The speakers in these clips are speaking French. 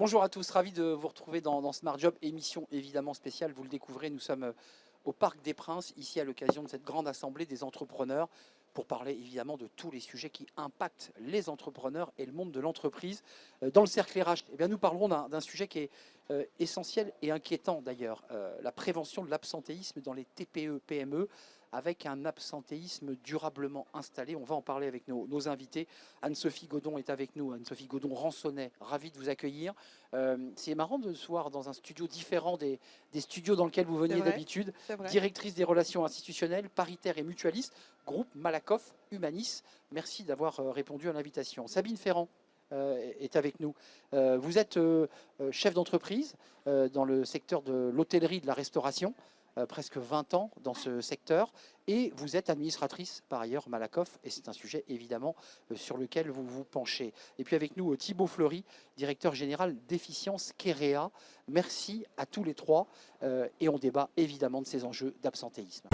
Bonjour à tous, ravi de vous retrouver dans Smart Job, émission évidemment spéciale, vous le découvrez, nous sommes au Parc des Princes, ici à l'occasion de cette grande assemblée des entrepreneurs, pour parler évidemment de tous les sujets qui impactent les entrepreneurs et le monde de l'entreprise. Dans le cercle RH, eh bien, nous parlerons d'un sujet qui est essentiel et inquiétant d'ailleurs, la prévention de l'absentéisme dans les TPE-PME, avec un absentéisme durablement installé. On va en parler avec nos invités. Anne-Sophie Godon est avec nous, Anne-Sophie Godon-Ransonnet, ravie de vous accueillir. C'est marrant de se voir dans un studio différent des studios dans lesquels vous veniez d'habitude. Directrice des relations institutionnelles, paritaire et mutualiste, groupe Malakoff Humanis. Merci d'avoir répondu à l'invitation. Sabine Ferrand est avec nous. Vous êtes chef d'entreprise dans le secteur de l'hôtellerie et de la restauration. Presque 20 ans dans ce secteur, et vous êtes administratrice par ailleurs Malakoff, et c'est un sujet évidemment sur lequel vous vous penchez. Et puis avec nous Thibaut Fleury, directeur général d'Efficience Kerea. Merci à tous les trois, et on débat évidemment de ces enjeux d'absentéisme.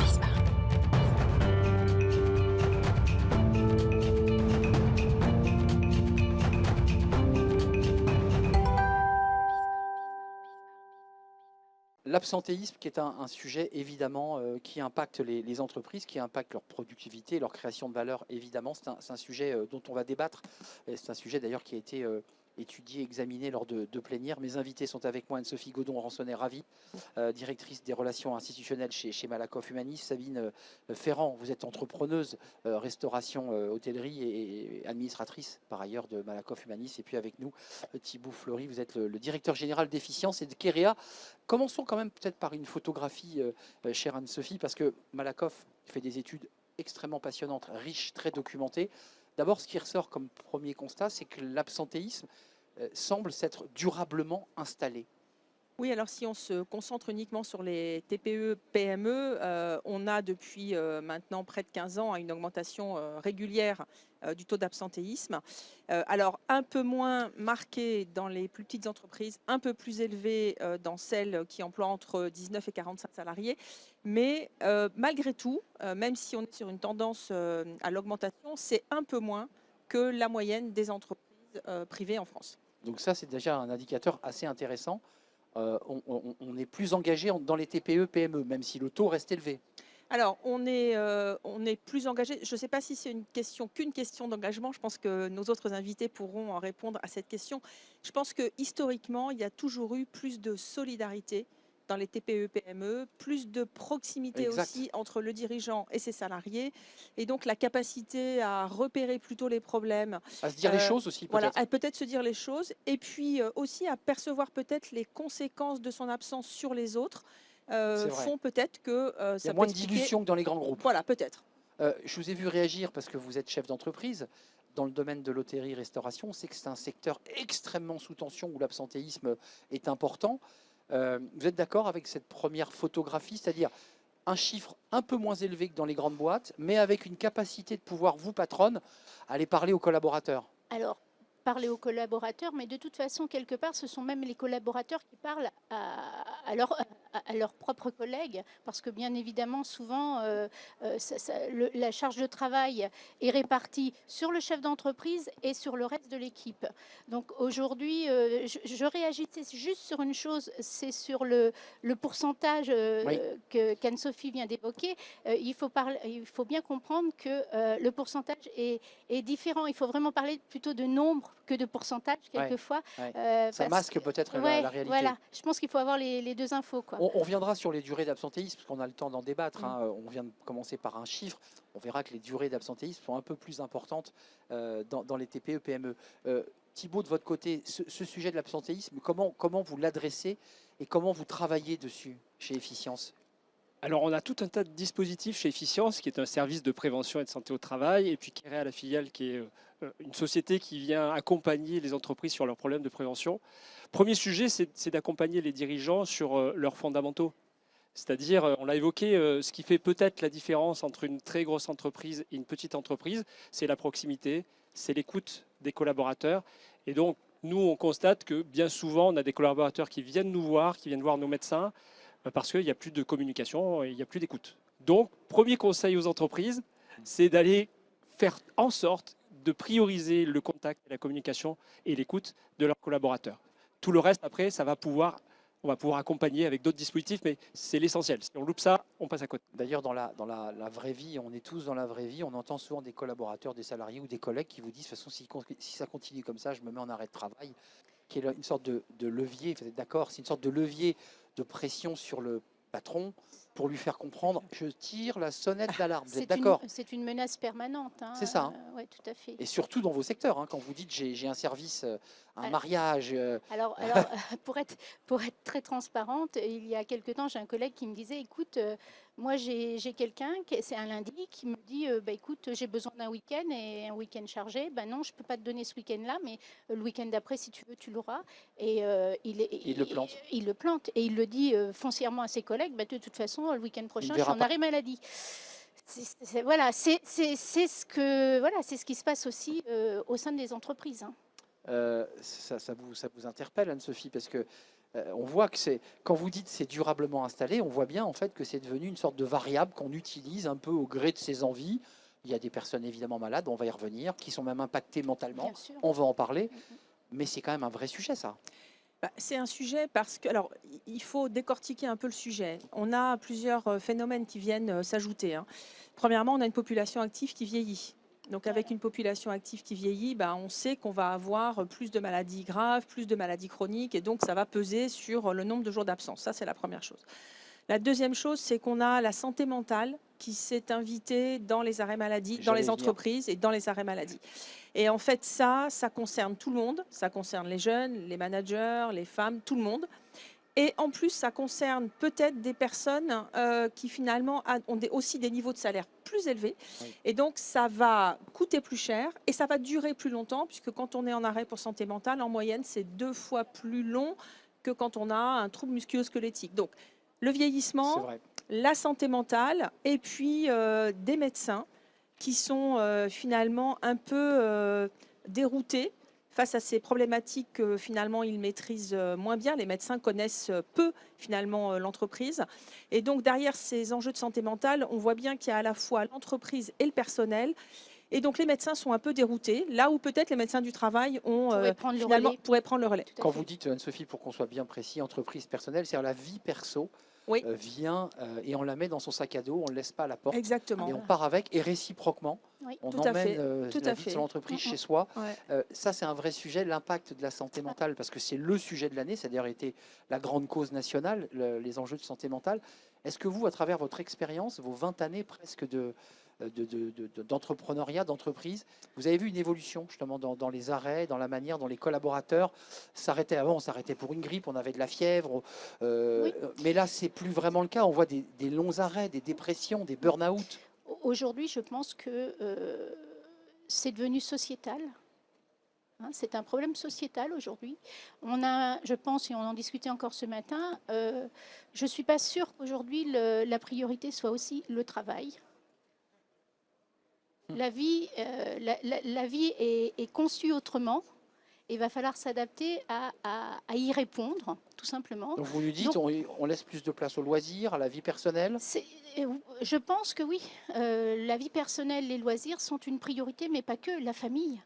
L'absentéisme qui est un sujet évidemment qui impacte les entreprises, qui impacte leur productivité, leur création de valeur évidemment. C'est un sujet dont on va débattre. C'est un sujet d'ailleurs qui a été étudié, examiné lors de plénières. Mes invités sont avec moi, Anne-Sophie Godon-Ransonnet, ravie, directrice des relations institutionnelles chez Malakoff Humanis. Sabine Ferrand, vous êtes entrepreneuse, restauration, hôtellerie et administratrice par ailleurs de Malakoff Humanis. Et puis avec nous, Thibaut Fleury, vous êtes le directeur général d'Efficience et de Kerea. Commençons quand même peut-être par une photographie, chère Anne-Sophie, parce que Malakoff fait des études extrêmement passionnantes, riches, très documentées. D'abord, ce qui ressort comme premier constat, c'est que l'absentéisme semble s'être durablement installé. Oui, alors si on se concentre uniquement sur les TPE, PME, on a depuis maintenant près de 15 ans une augmentation régulière du taux d'absentéisme. Alors un peu moins marqué dans les plus petites entreprises, un peu plus élevé dans celles qui emploient entre 19 et 45 salariés. Mais malgré tout, même si on est sur une tendance à l'augmentation, c'est un peu moins que la moyenne des entreprises privées en France. Donc ça, c'est déjà un indicateur assez intéressant. On est plus engagé dans les TPE, PME, même si le taux reste élevé. Alors, on est plus engagé. Je ne sais pas si c'est qu'une question d'engagement. Je pense que nos autres invités pourront en répondre à cette question. Je pense que historiquement, il y a toujours eu plus de solidarité dans les TPE, PME, plus de proximité aussi entre le dirigeant et ses salariés, et donc la capacité à repérer plutôt les problèmes. À se dire les choses aussi, peut-être. Voilà, à peut-être se dire les choses, et puis aussi à percevoir peut-être les conséquences de son absence sur les autres. Font peut-être que il y a moins de dilution que dans les grands groupes. Voilà, peut-être. Je vous ai vu réagir parce que vous êtes chef d'entreprise. Dans le domaine de l'hôtellerie-restauration, on sait que c'est un secteur extrêmement sous tension où l'absentéisme est important. Vous êtes d'accord avec cette première photographie, c'est-à-dire un chiffre un peu moins élevé que dans les grandes boîtes, mais avec une capacité de pouvoir, vous, patronne, aller parler aux collaborateurs? Alors, parler aux collaborateurs, mais de toute façon, quelque part, ce sont même les collaborateurs qui parlent à leurs propres collègues, parce que bien évidemment, souvent, la charge de travail est répartie sur le chef d'entreprise et sur le reste de l'équipe. Donc aujourd'hui, je réagissais juste sur une chose, c'est sur le pourcentage qu'Anne-Sophie vient d'évoquer. Il faut bien comprendre que le pourcentage est différent. Il faut vraiment parler plutôt de nombre que de pourcentage quelquefois. Ça masque peut-être la réalité. Voilà, je pense qu'il faut avoir les deux infos, quoi. On reviendra sur les durées d'absentéisme, parce qu'on a le temps d'en débattre. On vient de commencer par un chiffre. On verra que les durées d'absentéisme sont un peu plus importantes dans les TPE, PME. Thibaut, de votre côté, ce sujet de l'absentéisme, comment vous l'adressez et comment vous travaillez dessus chez Efficience? Alors, on a tout un tas de dispositifs chez Efficience, qui est un service de prévention et de santé au travail, et puis Kerea, la filiale, qui est une société qui vient accompagner les entreprises sur leurs problèmes de prévention. Premier sujet, c'est d'accompagner les dirigeants sur leurs fondamentaux. C'est-à-dire, on l'a évoqué, ce qui fait peut-être la différence entre une très grosse entreprise et une petite entreprise, c'est la proximité, c'est l'écoute des collaborateurs. Et donc, nous, on constate que bien souvent, on a des collaborateurs qui viennent nous voir, qui viennent voir nos médecins, parce qu'il n'y a plus de communication et il n'y a plus d'écoute. Donc, premier conseil aux entreprises, c'est d'aller faire en sorte de prioriser le contact, la communication et l'écoute de leurs collaborateurs. Tout le reste, après, on va pouvoir accompagner avec d'autres dispositifs, mais c'est l'essentiel. Si on loupe ça, on passe à côté. D'ailleurs, dans la vraie vie, on est tous dans la vraie vie, on entend souvent des collaborateurs, des salariés ou des collègues qui vous disent, de toute façon, si ça continue comme ça, je me mets en arrêt de travail, qui est une sorte de levier, vous êtes d'accord, c'est une sorte de levier de pression sur le patron pour lui faire comprendre, je tire la sonnette d'alarme. Vous êtes d'accord? C'est une menace permanente. Hein. C'est ça. Oui, tout à fait. Et surtout dans vos secteurs, hein, quand vous dites j'ai un service, un mariage. Alors pour être très transparente, il y a quelque temps, j'ai un collègue qui me disait, écoute, moi j'ai quelqu'un, c'est un lundi, qui me dit, écoute, j'ai besoin d'un week-end et un week-end chargé. Non, je ne peux pas te donner ce week-end-là, mais le week-end d'après, si tu veux, tu l'auras. Et il le plante. Il le plante et il le dit foncièrement à ses collègues, de toute façon, le week-end prochain, je suis verra en pas. arrêt maladie. Voilà, c'est ce qui se passe aussi au sein des entreprises. Hein. Ça vous interpelle, Anne-Sophie, parce que on voit que quand vous dites c'est durablement installé, on voit bien en fait que c'est devenu une sorte de variable qu'on utilise un peu au gré de ses envies. Il y a des personnes évidemment malades, on va y revenir, qui sont même impactées mentalement. Bien sûr. On va en parler, mais c'est quand même un vrai sujet, ça. C'est un sujet parce que, alors, il faut décortiquer un peu le sujet. On a plusieurs phénomènes qui viennent s'ajouter. Hein. Premièrement, on a une population active qui vieillit. Donc, avec une population active qui vieillit, on sait qu'on va avoir plus de maladies graves, plus de maladies chroniques, et donc ça va peser sur le nombre de jours d'absence. Ça, c'est la première chose. La deuxième chose, c'est qu'on a la santé mentale qui s'est invitée dans les arrêts maladie, dans les entreprises et dans les arrêts maladie. Et en fait, ça concerne tout le monde. Ça concerne les jeunes, les managers, les femmes, tout le monde. Et en plus, ça concerne peut-être des personnes qui finalement ont aussi des niveaux de salaire plus élevés. Oui. Et donc, ça va coûter plus cher et ça va durer plus longtemps, puisque quand on est en arrêt pour santé mentale, en moyenne, c'est 2 fois plus long que quand on a un trouble musculo-squelettique. Donc, le vieillissement, la santé mentale et puis des médecins qui sont finalement un peu déroutés face à ces problématiques que finalement ils maîtrisent moins bien. Les médecins connaissent peu finalement l'entreprise. Et donc derrière ces enjeux de santé mentale, on voit bien qu'il y a à la fois l'entreprise et le personnel. Et donc les médecins sont un peu déroutés, là où peut-être les médecins du travail pourraient prendre le relais. Quand vous dites, Anne-Sophie, pour qu'on soit bien précis, entreprise personnelle, c'est-à-dire la vie perso vient et on la met dans son sac à dos, on ne le laisse pas à la porte. Exactement. Et on part avec, et réciproquement, on emmène la vie de son entreprise chez soi. Ça, c'est un vrai sujet, l'impact de la santé mentale, parce que c'est le sujet de l'année, ça a d'ailleurs été la grande cause nationale, les enjeux de santé mentale. Est-ce que vous, à travers votre expérience, vos 20 années presque d'entrepreneuriat, d'entreprise, vous avez vu une évolution justement dans les arrêts, dans la manière dont les collaborateurs s'arrêtaient? Avant, on s'arrêtait pour une grippe, on avait de la fièvre, mais là c'est plus vraiment le cas. On voit des longs arrêts, des dépressions, des burn-out. Aujourd'hui, je pense que c'est devenu sociétal. C'est un problème sociétal aujourd'hui. On a, je pense, et on en discutait encore ce matin, je ne suis pas sûre qu'aujourd'hui la priorité soit aussi le travail. La vie est conçue autrement et il va falloir s'adapter à y répondre, tout simplement. Donc vous lui dites, on laisse plus de place au loisir, à la vie personnelle? Je pense que oui. La vie personnelle, les loisirs sont une priorité, mais pas que, la famille.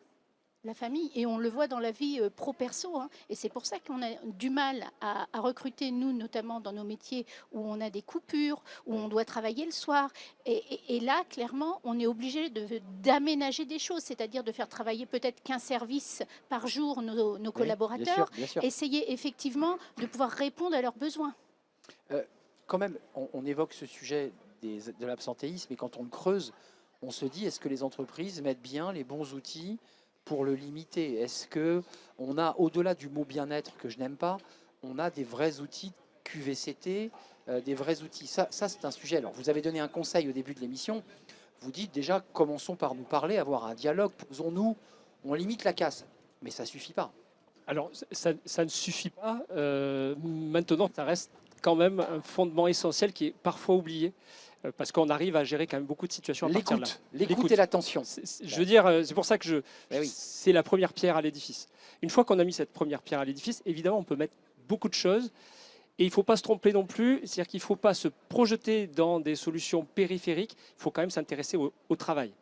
La famille, et on le voit dans la vie pro-perso, et c'est pour ça qu'on a du mal à recruter, nous, notamment dans nos métiers où on a des coupures, où on doit travailler le soir, et là, clairement, on est obligé d'aménager des choses, c'est-à-dire de faire travailler peut-être qu'un service par jour nos collaborateurs, bien sûr. Essayer effectivement de pouvoir répondre à leurs besoins. Quand même, on évoque ce sujet de l'absentéisme, et quand on le creuse, on se dit, est-ce que les entreprises mettent bien les bons outils pour le limiter? Est-ce qu'on a, au-delà du mot bien-être que je n'aime pas, on a des vrais outils QVCT, des vrais outils? Ça c'est un sujet. Alors, vous avez donné un conseil au début de l'émission. Vous dites déjà, commençons par nous parler, avoir un dialogue, posons-nous, on limite la casse. Mais ça ne suffit pas. Alors, ça ne suffit pas. Maintenant, ça reste quand même un fondement essentiel qui est parfois oublié. Parce qu'on arrive à gérer quand même beaucoup de situations à partir de là. L'écoute et l'attention. Je veux dire, c'est pour ça que c'est la première pierre à l'édifice. Une fois qu'on a mis cette première pierre à l'édifice, évidemment, on peut mettre beaucoup de choses. Et il ne faut pas se tromper non plus. C'est-à-dire qu'il ne faut pas se projeter dans des solutions périphériques. Il faut quand même s'intéresser au travail.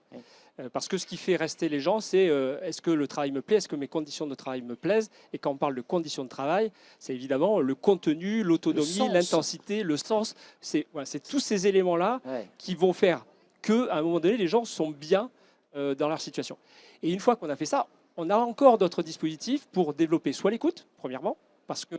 Parce que ce qui fait rester les gens, c'est est-ce que le travail me plaît, est-ce que mes conditions de travail me plaisent. Et quand on parle de conditions de travail, c'est évidemment le contenu, l'autonomie, l'intensité, le sens. C'est tous ces éléments-là qui vont faire qu'à un moment donné, les gens sont bien dans leur situation. Et une fois qu'on a fait ça, on a encore d'autres dispositifs pour développer soit l'écoute, premièrement, parce que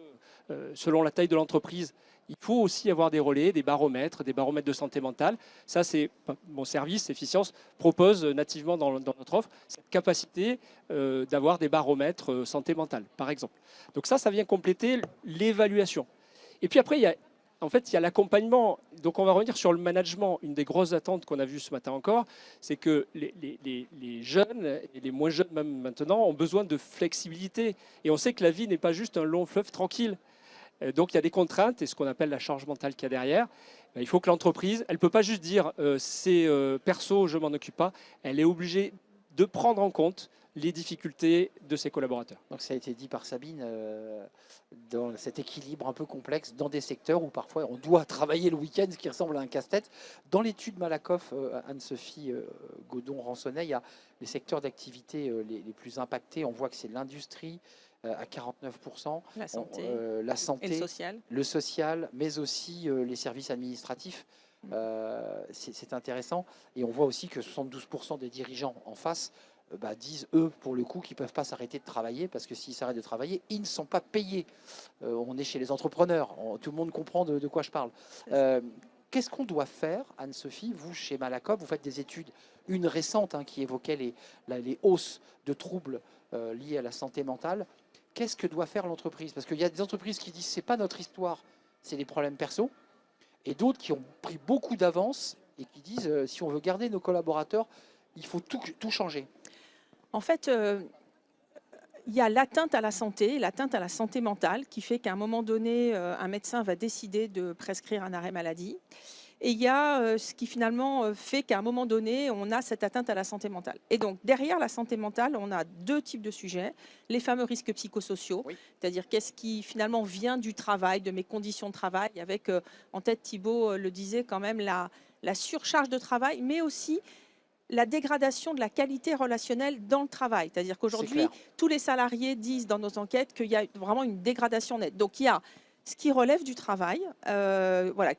selon la taille de l'entreprise, il faut aussi avoir des relais, des baromètres de santé mentale. Ça, c'est mon service Efficience propose nativement dans notre offre cette capacité d'avoir des baromètres santé mentale, par exemple. Donc ça vient compléter l'évaluation. Et puis après, il y a l'accompagnement. Donc on va revenir sur le management. Une des grosses attentes qu'on a vues ce matin encore, c'est que les jeunes et les moins jeunes même maintenant ont besoin de flexibilité. Et on sait que la vie n'est pas juste un long fleuve tranquille. Donc il y a des contraintes et ce qu'on appelle la charge mentale qu'il y a derrière. Il faut que l'entreprise, elle ne peut pas juste dire c'est perso, je m'en occupe pas. Elle est obligée de prendre en compte les difficultés de ses collaborateurs. Donc ça a été dit par Sabine, dans cet équilibre un peu complexe dans des secteurs où parfois on doit travailler le week-end, ce qui ressemble à un casse-tête. Dans l'étude Malakoff, Anne-Sophie Godon-Ransonnet, il y a les secteurs d'activité les plus impactés. On voit que c'est l'industrie, à 49%, la santé, et le social, mais aussi les services administratifs. C'est intéressant. Et on voit aussi que 72% des dirigeants en face disent, eux, pour le coup, qu'ils ne peuvent pas s'arrêter de travailler, parce que s'ils s'arrêtent de travailler, ils ne sont pas payés. On est chez les entrepreneurs, tout le monde comprend de quoi je parle. Qu'est-ce qu'on doit faire, Anne-Sophie, vous, chez Malakoff, vous faites des études, une récente qui évoquait les hausses de troubles liés à la santé mentale. Qu'est-ce que doit faire l'entreprise? Parce qu'il y a des entreprises qui disent c'est pas notre histoire, c'est des problèmes perso, et d'autres qui ont pris beaucoup d'avance et qui disent si on veut garder nos collaborateurs, il faut tout changer. En fait, il y a l'atteinte à la santé, l'atteinte à la santé mentale, qui fait qu'à un moment donné, un médecin va décider de prescrire un arrêt maladie. Et il y a ce qui finalement fait qu'à un moment donné, on a cette atteinte à la santé mentale. Et donc, derrière la santé mentale, on a deux types de sujets. Les fameux risques psychosociaux, c'est-à-dire qu'est-ce qui finalement vient du travail, de mes conditions de travail, avec en tête, Thibault le disait quand même, la surcharge de travail, mais aussi la dégradation de la qualité relationnelle dans le travail. C'est-à-dire qu'aujourd'hui, tous les salariés disent dans nos enquêtes qu'il y a vraiment une dégradation nette. Donc, il y a ce qui relève du travail,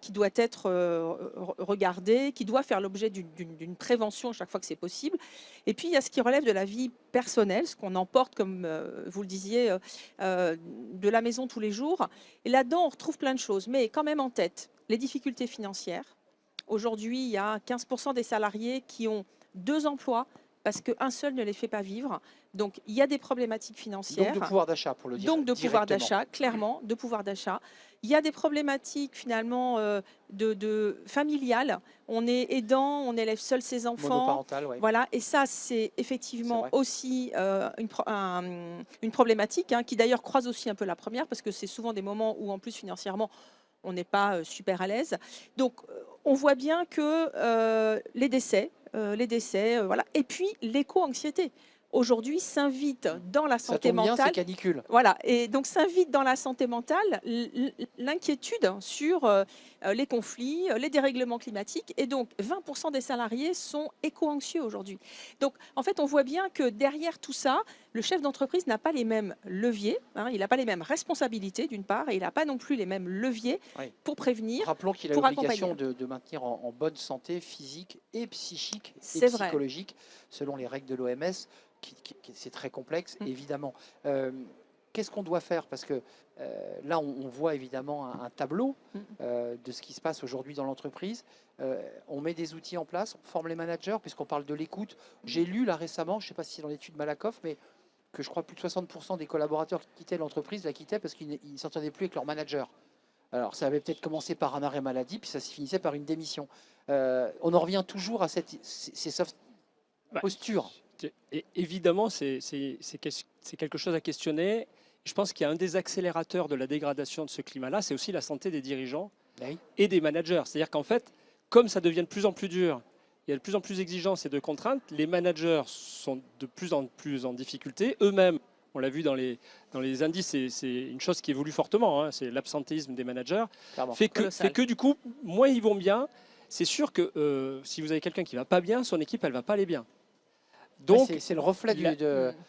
qui doit être regardé, qui doit faire l'objet d'une prévention chaque fois que c'est possible. Et puis, il y a ce qui relève de la vie personnelle, ce qu'on emporte, comme vous le disiez, de la maison tous les jours. Et là-dedans, on retrouve plein de choses. Mais quand même en tête, les difficultés financières. Aujourd'hui, il y a 15% des salariés qui ont 2 emplois parce qu'un seul ne les fait pas vivre. Donc, il y a des problématiques financières. Donc, de pouvoir d'achat, pour le dire. Donc, de pouvoir d'achat, clairement, de pouvoir d'achat. Il y a des problématiques, finalement, de familiales. On est aidant, on élève seul ses enfants. Monoparental, oui. Voilà, et ça, c'est effectivement aussi une problématique qui, d'ailleurs, croise aussi un peu la première, parce que c'est souvent des moments où, en plus, financièrement, on n'est pas super à l'aise. Donc, on voit bien que les décès, voilà. Et puis l'éco-anxiété. Aujourd'hui, s'invite dans la santé mentale. C'est canicule. Voilà, et donc s'invite dans la santé mentale l'inquiétude sur les conflits, les dérèglements climatiques. Et donc, 20% des salariés sont éco-anxieux aujourd'hui. Donc, en fait, on voit bien que derrière tout ça, le chef d'entreprise n'a pas les mêmes leviers, il n'a pas les mêmes responsabilités, d'une part, et il n'a pas non plus les mêmes leviers pour prévenir. Rappelons qu'il a l'obligation de maintenir en bonne santé physique et psychique et psychologique, selon les règles de l'OMS. C'est très complexe, évidemment. Qu'est-ce qu'on doit faire? Parce que là, on voit évidemment un tableau de ce qui se passe aujourd'hui dans l'entreprise. On met des outils en place, on forme les managers, puisqu'on parle de l'écoute. J'ai lu là récemment, je ne sais pas si c'est dans l'étude Malakoff, mais que je crois plus de 60% des collaborateurs qui quittaient l'entreprise la quittaient parce qu'ils ne s'entendaient plus avec leur manager. Alors, ça avait peut-être commencé par un arrêt maladie, puis ça se finissait par une démission. On en revient toujours à ces soft postures. Et évidemment, c'est quelque chose à questionner. Je pense qu'il y a un des accélérateurs de la dégradation de ce climat-là, c'est aussi la santé des dirigeants et des managers. C'est-à-dire qu'en fait, comme ça devient de plus en plus dur, il y a de plus en plus d'exigences et de contraintes, les managers sont de plus en plus en difficulté. Eux-mêmes, on l'a vu dans les indices, c'est une chose qui évolue fortement, c'est l'absentéisme des managers, fait que du coup, moins ils vont bien. C'est sûr que si vous avez quelqu'un qui ne va pas bien, son équipe, elle ne va pas aller bien. Donc, c'est le reflet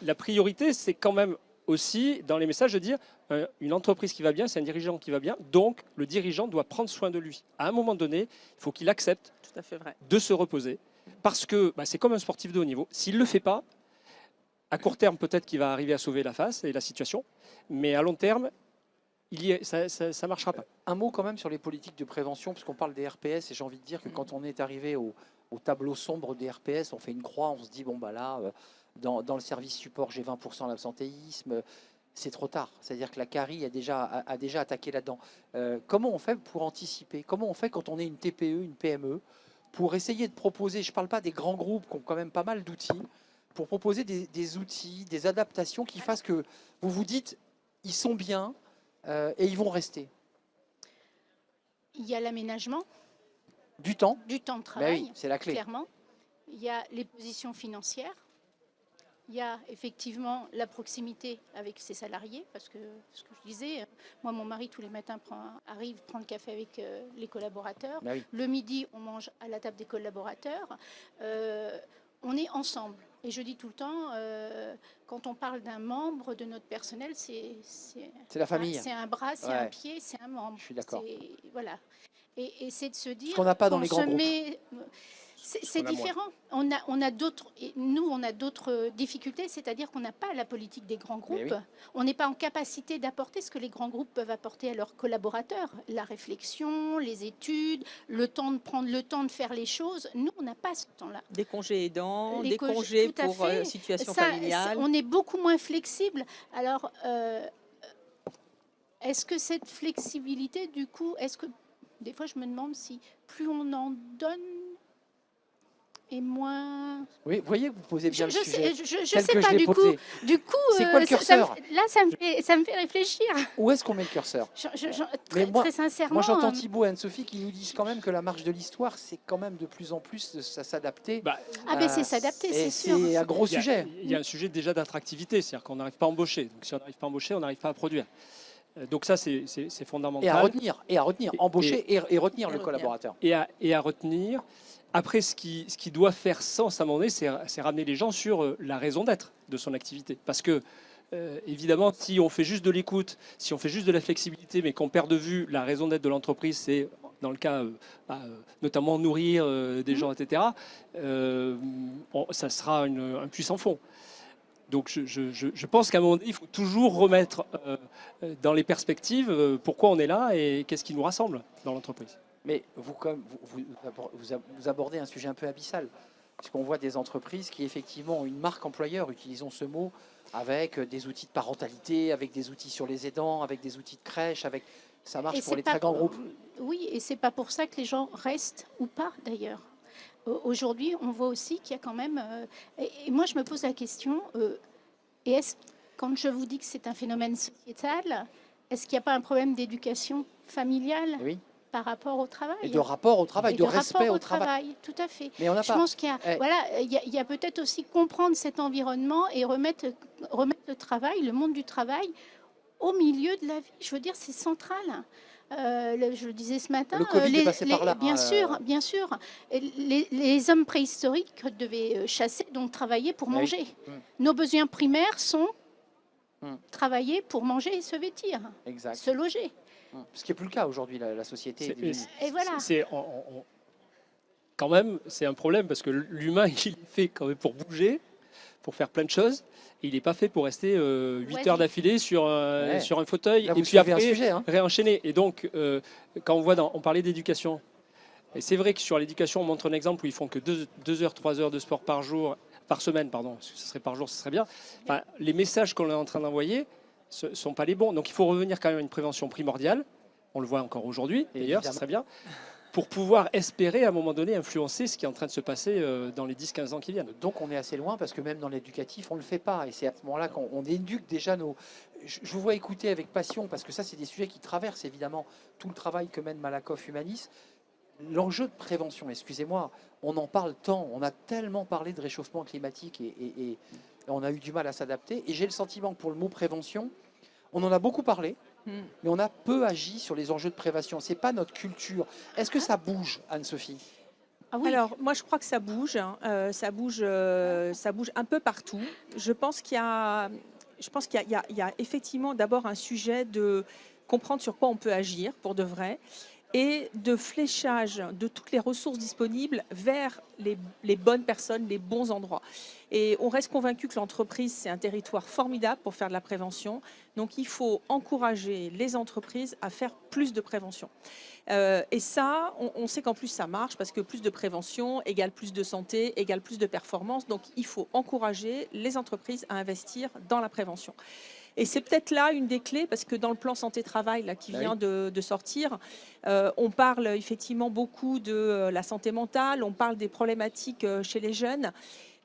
la priorité, c'est quand même aussi, dans les messages, de dire une entreprise qui va bien, c'est un dirigeant qui va bien, donc le dirigeant doit prendre soin de lui. À un moment donné, il faut qu'il accepte Tout à fait vrai. de se reposer, parce que c'est comme un sportif de haut niveau. S'il ne le fait pas, à court terme, peut-être qu'il va arriver à sauver la face et la situation, mais à long terme, ça ne marchera pas. Un mot quand même sur les politiques de prévention, puisqu'on parle des RPS, et j'ai envie de dire que quand on est arrivé au tableau sombre des RPS, on fait une croix, on se dit, bon, bah là, dans le service support, j'ai 20% d'absentéisme, c'est trop tard. C'est-à-dire que la CARI a déjà attaqué là-dedans. Comment on fait pour anticiper? Comment on fait quand on est une TPE, une PME, pour essayer de proposer, je ne parle pas des grands groupes qui ont quand même pas mal d'outils, pour proposer des outils, des adaptations qui fassent que vous vous dites, ils sont bien et ils vont rester? Il y a l'aménagement Du temps. du temps de Ben travail, oui, c'est la clé. clairement. Il y a les positions financières. Il y a effectivement la proximité avec ses salariés, parce que ce que je disais, moi, mon mari, tous les matins, arrive prendre le café avec les collaborateurs. Ben oui. Le midi, on mange à la table des collaborateurs. On est ensemble. Et je dis tout le temps, quand on parle d'un membre de notre personnel, c'est la famille. C'est un bras, c'est Ouais. un pied, c'est un membre. Je suis d'accord. Voilà. Et c'est de se dire. Ce qu'on n'a pas dans les grands se groupes. C'est On a moins. différent. On a d'autres. Nous, on a d'autres difficultés, c'est-à-dire qu'on n'a pas la politique des grands groupes. Mais oui. On n'est pas en capacité d'apporter ce que les grands groupes peuvent apporter à leurs collaborateurs. La réflexion, les études, le temps de prendre le temps de faire les choses. Nous, on n'a pas ce temps-là. Des congés aidants, Les des congés, congés tout à pour fait. situation Ça, familiale. on est beaucoup moins flexible. Alors, est-ce que cette flexibilité, du coup, des fois, je me demande si plus on en donne et moins. Oui, vous voyez que vous posez bien Je le sujet. sais tel sais que je pas l'ai du coup. posé. Du coup, C'est quoi le curseur là, ça me fait réfléchir. Où est-ce qu'on met le curseur? Très, moi- très sincèrement. Moi, j'entends Thibaut et Anne-Sophie qui nous disent quand même que la marche de l'histoire, c'est quand même de plus en plus de s'adapter. Ah ben c'est s'adapter, c'est sûr. C'est un gros sujet. Il y a un sujet déjà d'attractivité, c'est-à-dire qu'on n'arrive pas à embaucher. Donc si on n'arrive pas à embaucher, on n'arrive pas à produire. Donc ça, c'est fondamental. Et à retenir, embaucher et retenir le retenir. collaborateur. Et à retenir. Après, ce qui doit faire sens à un moment donné, c'est ramener les gens sur la raison d'être de son activité. Parce que, évidemment, si on fait juste de l'écoute, si on fait juste de la flexibilité, mais qu'on perd de vue la raison d'être de l'entreprise, c'est, dans le cas, notamment nourrir des gens, etc., ça sera un puissant fond. Donc je pense qu'à un moment donné, il faut toujours remettre dans les perspectives pourquoi on est là et qu'est-ce qui nous rassemble dans l'entreprise. Mais vous abordez un sujet un peu abyssal, puisqu'on voit des entreprises qui effectivement ont une marque employeur, utilisons ce mot, avec des outils de parentalité, avec des outils sur les aidants, avec des outils de crèche, ça marche pour les très grands groupes. Oui, et c'est pas pour ça que les gens restent ou pas d'ailleurs. Aujourd'hui, on voit aussi qu'il y a quand même. Et moi, je me pose la question. Quand je vous dis que c'est un phénomène sociétal, est-ce qu'il n'y a pas un problème d'éducation familiale Oui. par rapport au travail? Et de rapport au travail, de respect rapport au travail. Tout à fait. Mais on n'a Je pas. pense qu'il y a peut-être aussi comprendre cet environnement et remettre le travail, le monde du travail, au milieu de la vie. Je veux dire, c'est central. Je le disais ce matin. Le Covid est passé par là. Bien sûr, bien sûr. Les hommes préhistoriques devaient chasser, donc travailler pour Oui. manger. Mm. Nos besoins primaires sont Mm. travailler pour manger et se vêtir, Exact. se loger. Ce qui n'est plus le cas aujourd'hui, la société. est devenue- Et voilà. Quand même, c'est un problème parce que l'humain, il est fait quand même pour bouger, pour faire plein de choses. Et il n'est pas fait pour rester 8 heures d'affilée sur un fauteuil Là, et vous puis soulevez un après sujet. Hein. réenchaîner. Et donc, quand on parlait d'éducation, et c'est vrai que sur l'éducation, on montre un exemple où ils font que 2 heures, 3 heures de sport par semaine, pardon, parce que ce serait par jour, ce serait bien. Enfin, les messages qu'on est en train d'envoyer ne sont pas les bons. Donc il faut revenir quand même à une prévention primordiale. On le voit encore aujourd'hui, d'ailleurs, ce serait bien, pour pouvoir espérer à un moment donné influencer ce qui est en train de se passer dans les 10-15 ans qui viennent. Donc on est assez loin parce que même dans l'éducatif, on ne le fait pas. Et c'est à ce moment-là qu'on éduque déjà nos... Je vous vois écouter avec passion parce que ça, c'est des sujets qui traversent évidemment tout le travail que mène Malakoff Humanis. L'enjeu de prévention, excusez-moi, on en parle tant, on a tellement parlé de réchauffement climatique et on a eu du mal à s'adapter. Et j'ai le sentiment que pour le mot prévention, on en a beaucoup parlé, mais on a peu agi sur les enjeux de prévention. Ce n'est pas notre culture. Est-ce que ça bouge, Anne-Sophie? Ah oui. Alors, moi, je crois que ça bouge, hein. Ça bouge un peu partout. Je pense qu'il y a, il y a effectivement d'abord un sujet de comprendre sur quoi on peut agir pour de vrai et de fléchage de toutes les ressources disponibles vers les bonnes personnes, les bons endroits. Et on reste convaincu que l'entreprise, c'est un territoire formidable pour faire de la prévention. Donc, il faut encourager les entreprises à faire plus de prévention. Et ça, on sait qu'en plus, ça marche parce que plus de prévention égale plus de santé, égale plus de performance. Donc, il faut encourager les entreprises à investir dans la prévention. Et c'est peut-être là une des clés, parce que dans le plan santé-travail là, qui Bah vient de sortir, on parle effectivement beaucoup de la santé mentale, on parle des problématiques chez les jeunes,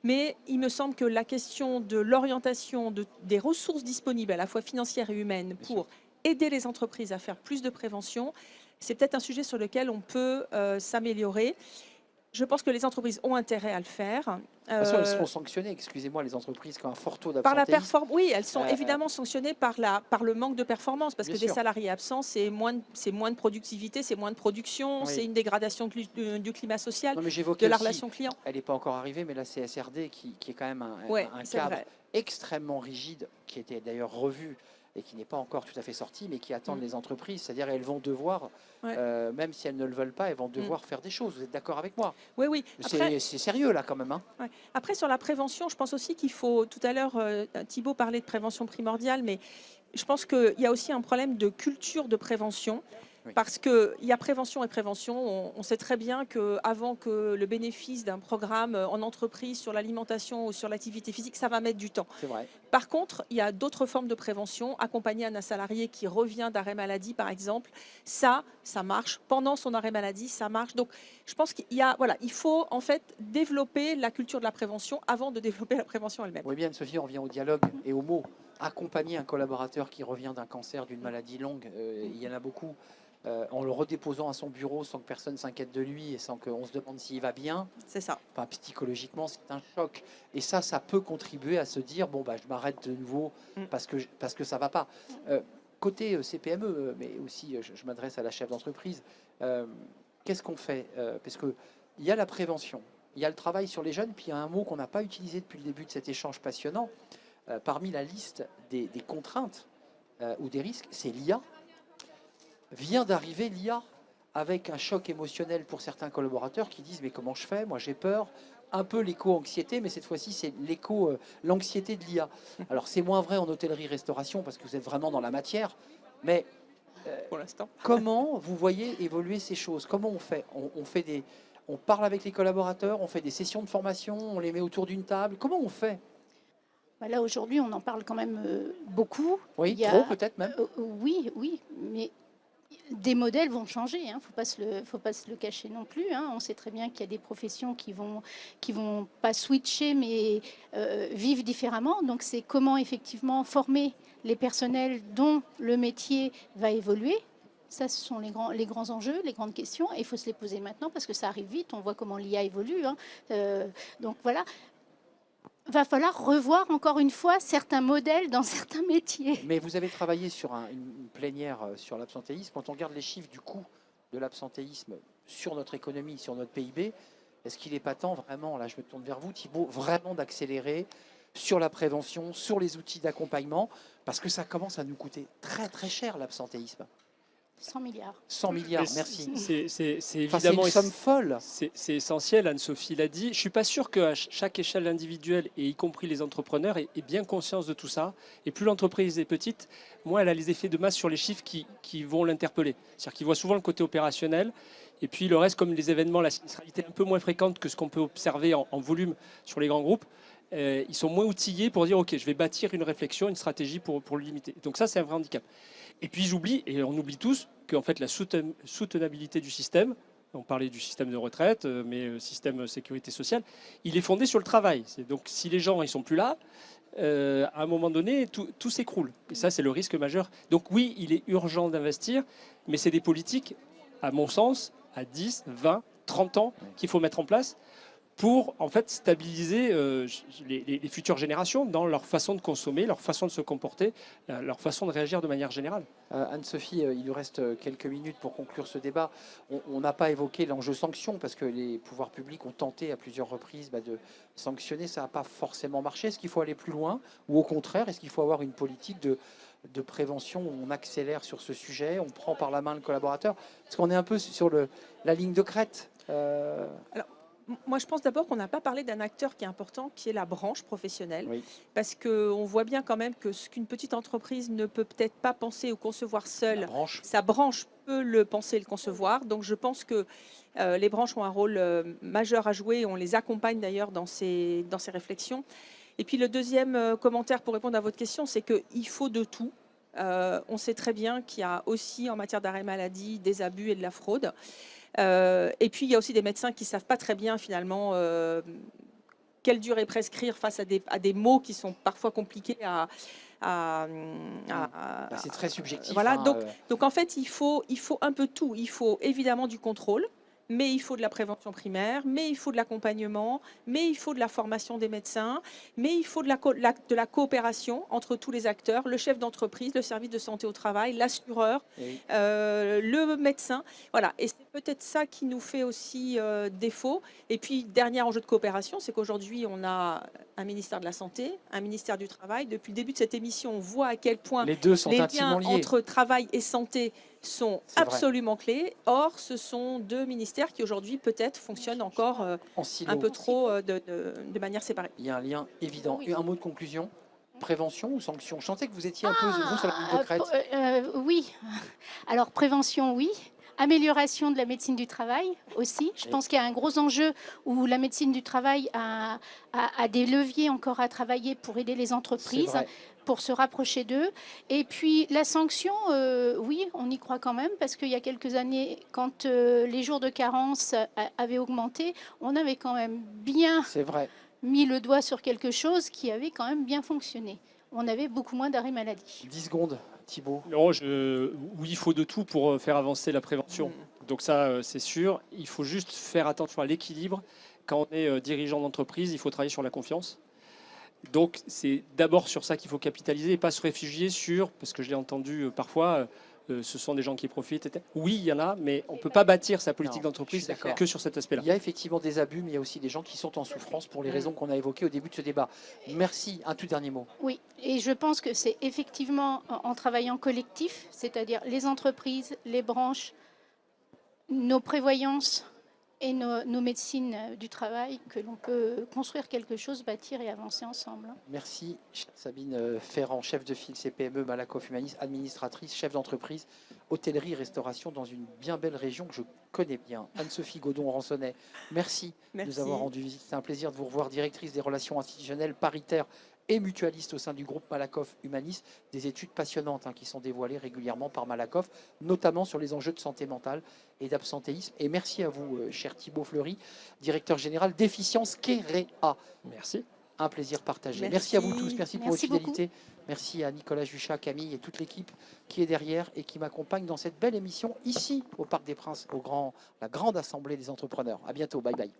mais il me semble que la question de l'orientation des ressources disponibles, à la fois financières et humaines, Bien pour aider les entreprises à faire plus de prévention, c'est peut-être un sujet sur lequel on peut s'améliorer. Je pense que les entreprises ont intérêt à le faire. De toute façon, elles seront sanctionnées, excusez-moi, les entreprises qui ont un fort taux Par la d'absentéisme. performance, oui, elles sont Euh, évidemment sanctionnées par le manque de performance, parce Bien que des sûr. salariés absents, c'est moins de productivité, c'est moins de production, Oui. c'est une dégradation du climat social, Non, mais de j'évoquais la aussi, relation client. elle n'est pas encore arrivée, mais la CSRD qui est quand même Ouais, un c'est cadre vrai. extrêmement rigide, qui était d'ailleurs revu et qui n'est pas encore tout à fait sorti, mais qui attendent les entreprises. C'est-à-dire elles vont devoir, Ouais. même si elles ne le veulent pas, elles vont devoir faire des choses. Vous êtes d'accord avec moi? Oui, oui. Après, C'est sérieux là quand même. Hein. ouais. Après, sur la prévention, je pense aussi qu'il faut, tout à l'heure, Thibaut parlait de prévention primordiale, mais je pense qu'il y a aussi un problème de culture de prévention. Oui. Parce qu'il y a prévention et prévention. On sait très bien qu'avant que le bénéfice d'un programme en entreprise sur l'alimentation ou sur l'activité physique, ça va mettre du temps. C'est vrai. Par contre, il y a d'autres formes de prévention. Accompagner un salarié qui revient d'arrêt maladie, par exemple, ça marche. Pendant son arrêt maladie, ça marche. Donc, je pense il faut en fait développer la culture de la prévention avant de développer la prévention elle-même. Oui, bien, Sophie, on revient au dialogue et au mot. Accompagner un collaborateur qui revient d'un cancer, d'une maladie longue, il y en a beaucoup. En le redéposant à son bureau sans que personne s'inquiète de lui et sans qu'on se demande s'il va bien, C'est ça. enfin, psychologiquement, c'est un choc. Et ça peut contribuer à se dire, bon, bah, je m'arrête de nouveau parce que ça va pas. Côté CPME, mais aussi, je m'adresse à la chef d'entreprise, qu'est-ce qu'on fait? Parce qu'il y a la prévention, il y a le travail sur les jeunes, puis il y a un mot qu'on n'a pas utilisé depuis le début de cet échange passionnant. Parmi la liste des contraintes ou des risques, c'est l'IA. Vient d'arriver l'IA avec un choc émotionnel pour certains collaborateurs qui disent mais comment je fais? Moi j'ai peur. Un peu l'éco-anxiété, mais cette fois-ci c'est l'anxiété de l'IA. Alors c'est moins vrai en hôtellerie-restauration parce que vous êtes vraiment dans la matière, mais Pour l'instant. comment vous voyez évoluer ces choses? Comment on fait? On parle avec les collaborateurs, on fait des sessions de formation, on les met autour d'une table. Comment on fait? Bah là, aujourd'hui, on en parle quand même beaucoup. Oui, Il y a- trop peut-être même. Oui, mais des modèles vont changer. Il ne faut pas se le cacher non plus. Hein. On sait très bien qu'il y a des professions qui vont pas switcher, mais vivre différemment. Donc, c'est comment effectivement former les personnels dont le métier va évoluer. Ça, ce sont les grands enjeux, les grandes questions. Et il faut se les poser maintenant parce que ça arrive vite. On voit comment l'IA évolue. Hein. Donc, voilà. Va falloir revoir encore une fois certains modèles dans certains métiers. Mais vous avez travaillé sur une plénière sur l'absentéisme. Quand on regarde les chiffres du coût de l'absentéisme sur notre économie, sur notre PIB, est-ce qu'il n'est pas temps vraiment, là je me tourne vers vous Thibaut, vraiment d'accélérer sur la prévention, sur les outils d'accompagnement, parce que ça commence à nous coûter très très cher l'absentéisme. 100 milliards. 100 milliards, Mais merci. C'est Enfin, c'est évidemment une somme folle. c'est essentiel, Anne-Sophie l'a dit. Je ne suis pas sûr qu'à chaque échelle individuelle, et y compris les entrepreneurs, aient bien conscience de tout ça. Et plus l'entreprise est petite, moins elle a les effets de masse sur les chiffres qui vont l'interpeller. C'est-à-dire qu'ils voient souvent le côté opérationnel. Et puis le reste, comme les événements, la sinistralité est un peu moins fréquente que ce qu'on peut observer en volume sur les grands groupes. Ils sont moins outillés pour dire, OK, je vais bâtir une réflexion, une stratégie pour le limiter. Donc ça, c'est un vrai handicap. Et puis j'oublie, et on oublie tous, qu'en fait la soutenabilité du système, on parlait du système de retraite, mais système sécurité sociale, il est fondé sur le travail. Donc si les gens ne sont plus là, à un moment donné, tout s'écroule. Et ça, c'est le risque majeur. Donc oui, il est urgent d'investir, mais c'est des politiques, à mon sens, à 10, 20, 30 ans qu'il faut mettre en place pour en fait stabiliser les futures générations dans leur façon de consommer, leur façon de se comporter, leur façon de réagir de manière générale. Anne-Sophie, il nous reste quelques minutes pour conclure ce débat. On n'a pas évoqué l'enjeu sanction parce que les pouvoirs publics ont tenté à plusieurs reprises de sanctionner. Ça n'a pas forcément marché. Est-ce qu'il faut aller plus loin ou au contraire, est-ce qu'il faut avoir une politique de prévention où on accélère sur ce sujet, on prend par la main le collaborateur? Parce qu'on est un peu sur la ligne de crête. Alors, moi, je pense d'abord qu'on n'a pas parlé d'un acteur qui est important, qui est la branche professionnelle, Oui. parce qu'on voit bien quand même que ce qu'une petite entreprise ne peut peut-être pas penser ou concevoir La seule, branche. sa branche peut le penser et le concevoir. Donc, je pense que les branches ont un rôle majeur à jouer. On les accompagne d'ailleurs dans ces réflexions. Et puis, le deuxième commentaire pour répondre à votre question, c'est qu'il faut de tout. On sait très bien qu'il y a aussi en matière d'arrêt maladie des abus et de la fraude. Et puis, il y a aussi des médecins qui ne savent pas très bien, finalement, quelle durée prescrire face à des mots qui sont parfois compliqués C'est très subjectif. voilà, hein, donc, en fait, il faut un peu tout. Il faut évidemment du contrôle, mais il faut de la prévention primaire, mais il faut de l'accompagnement, mais il faut de la formation des médecins, mais il faut de la coopération entre tous les acteurs, le chef d'entreprise, le service de santé au travail, l'assureur, et oui. le médecin. Voilà, et c'est peut-être ça qui nous fait aussi défaut. Et puis, dernier enjeu de coopération, c'est qu'aujourd'hui, on a un ministère de la Santé, un ministère du Travail. Depuis le début de cette émission, on voit à quel point Les deux sont les intimement liens liés. entre travail et santé sont C'est vrai. absolument clés. Or, ce sont deux ministères qui aujourd'hui peut-être fonctionnent encore En silo. un peu trop de manière séparée. Il y a un lien évident. Oui. Et un mot de conclusion, prévention ou sanction? Je sentais que vous étiez un peu vous sur la ligne de crête. Oui. Alors, prévention, oui. Amélioration de la médecine du travail aussi. Je Oui. pense qu'il y a un gros enjeu où la médecine du travail a des leviers encore à travailler pour aider les C'est entreprises, vrai. pour se rapprocher d'eux. Et puis la sanction, oui, on y croit quand même, parce qu'il y a quelques années, quand les jours de carence avaient augmenté, on avait quand même bien C'est vrai. mis le doigt sur quelque chose qui avait quand même bien fonctionné. On avait beaucoup moins d'arrêts maladie. 10 secondes, Thibault. Non, oui, il faut de tout pour faire avancer la prévention. Donc ça, c'est sûr. Il faut juste faire attention à l'équilibre. Quand on est dirigeant d'entreprise, il faut travailler sur la confiance. Donc c'est d'abord sur ça qu'il faut capitaliser et pas se réfugier sur, parce que je l'ai entendu parfois, ce sont des gens qui profitent. Oui, il y en a, mais on ne peut pas bâtir sa politique Non, d'entreprise je suis d'accord. que sur cet aspect-là. Il y a effectivement des abus, mais il y a aussi des gens qui sont en souffrance pour les raisons qu'on a évoquées au début de ce débat. Merci. Un tout dernier mot. Oui, et je pense que c'est effectivement en travaillant collectif, c'est-à-dire les entreprises, les branches, nos prévoyances et nos médecines du travail, que l'on peut construire quelque chose, bâtir et avancer ensemble. Merci Sabine Ferrand, chef de file CPME Malakoff Humanis, administratrice, chef d'entreprise, hôtellerie, restauration dans une bien belle région que je connais bien. Anne-Sophie Godon-Ransonnet, merci de nous Merci. avoir rendu visite. C'est un plaisir de vous revoir, directrice des relations institutionnelles paritaires et mutualiste au sein du groupe Malakoff Humanis. Des études passionnantes qui sont dévoilées régulièrement par Malakoff, notamment sur les enjeux de santé mentale et d'absentéisme. Et merci à vous, cher Thibault Fleury, directeur général d'Efficience Kéréa. Merci. Un plaisir partagé. Merci. Merci à vous tous. Merci pour votre Merci beaucoup. fidélité. Merci à Nicolas Juchat, Camille et toute l'équipe qui est derrière et qui m'accompagne dans cette belle émission ici au Parc des Princes, la grande assemblée des entrepreneurs. À bientôt. Bye bye.